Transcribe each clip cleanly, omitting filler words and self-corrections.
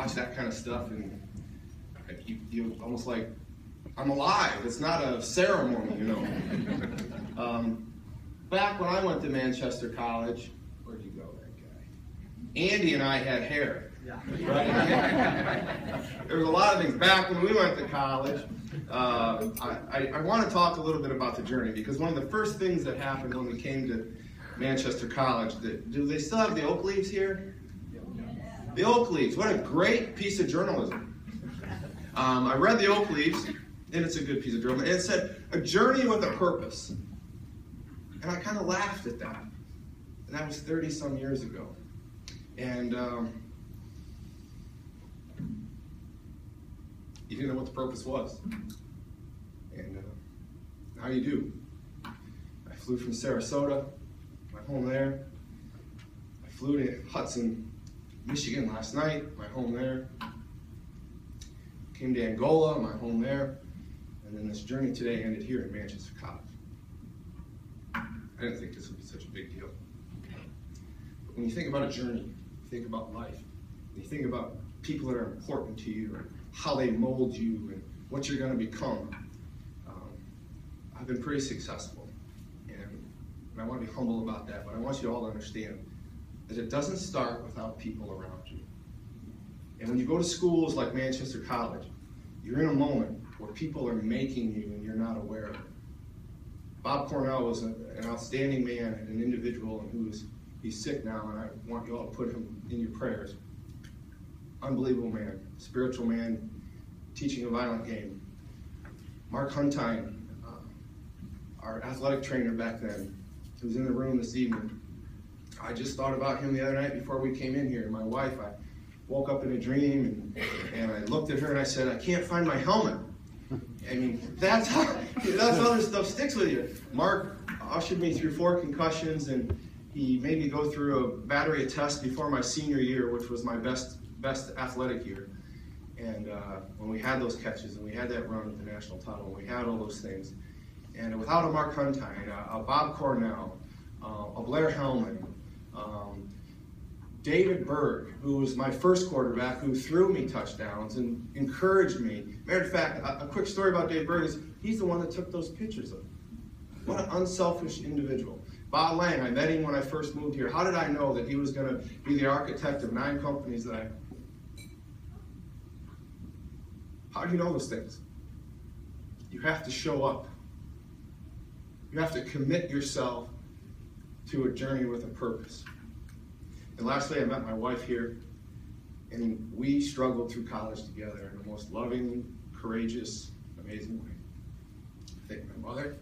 watch that kind of stuff, and you almost like, I'm alive. It's not a ceremony, you know. Back when I went to Manchester College, where'd you go, that guy? Andy and I had hair. Yeah. Right? There was a lot of things. Back when we went to college, I want to talk a little bit about the journey, because one of the first things that happened when we came to Manchester College, do they still have the oak leaves here? The oak leaves. What a great piece of journalism. I read the oak leaves, and it's a good piece of journalism. It said, a journey with a purpose. And I kind of laughed at that. And that was 30-some years ago. And you didn't know what the purpose was. And now you do. I flew from Sarasota, my home there. I flew to Hudson, Michigan last night, my home there. Came to Angola, my home there. And then this journey today ended here in Manchester College. I didn't think this would be such a big deal. But when you think about a journey, you think about life, you think about people that are important to you, and how they mold you, and what you're going to become. I've been pretty successful, and I want to be humble about that, but I want you all to understand that it doesn't start without people around you. And when you go to schools like Manchester College, you're in a moment where people are making you and you're not aware of it. Bob Cornell was an outstanding man and an individual, and he's sick now, and I want you all to put him in your prayers. Unbelievable man, spiritual man, teaching a violent game. Mark Huntine, our athletic trainer back then, who's in the room this evening. I just thought about him the other night before we came in here. My wife, I woke up in a dream, and I looked at her and I said, I can't find my helmet. I mean, that's how this stuff sticks with you. Mark ushered me through 4 concussions, and he made me go through a battery of tests before my senior year, which was my best athletic year. And when we had those catches, and we had that run at the national title, and we had all those things. And without a Mark Huntine, a Bob Cornell, a Blair Hellman, David Berg, who was my first quarterback, who threw me touchdowns and encouraged me. Matter of fact, a quick story about Dave Berg is he's the one that took those pictures of me. What an unselfish individual. Bob Lang, I met him when I first moved here. How did I know that he was going to be the architect of 9 companies that I... How do you know those things? You have to show up. You have to commit yourself to a journey with a purpose. And lastly, I met my wife here, and we struggled through college together in the most loving, courageous, amazing way. I think my mother,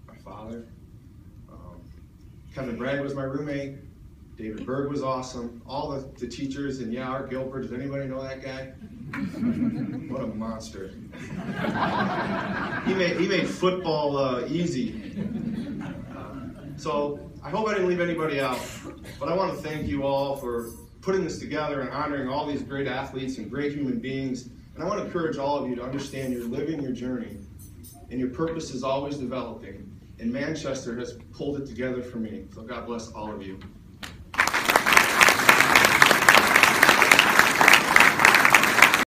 my father, Kevin Bragg was my roommate, David Berg was awesome, all the teachers, and yeah, Art Gilbert, does anybody know that guy? What a monster. He made football easy. So I hope I didn't leave anybody out, but I want to thank you all for putting this together and honoring all these great athletes and great human beings. And I want to encourage all of you to understand you're living your journey, and your purpose is always developing. And Manchester has pulled it together for me. So God bless all of you.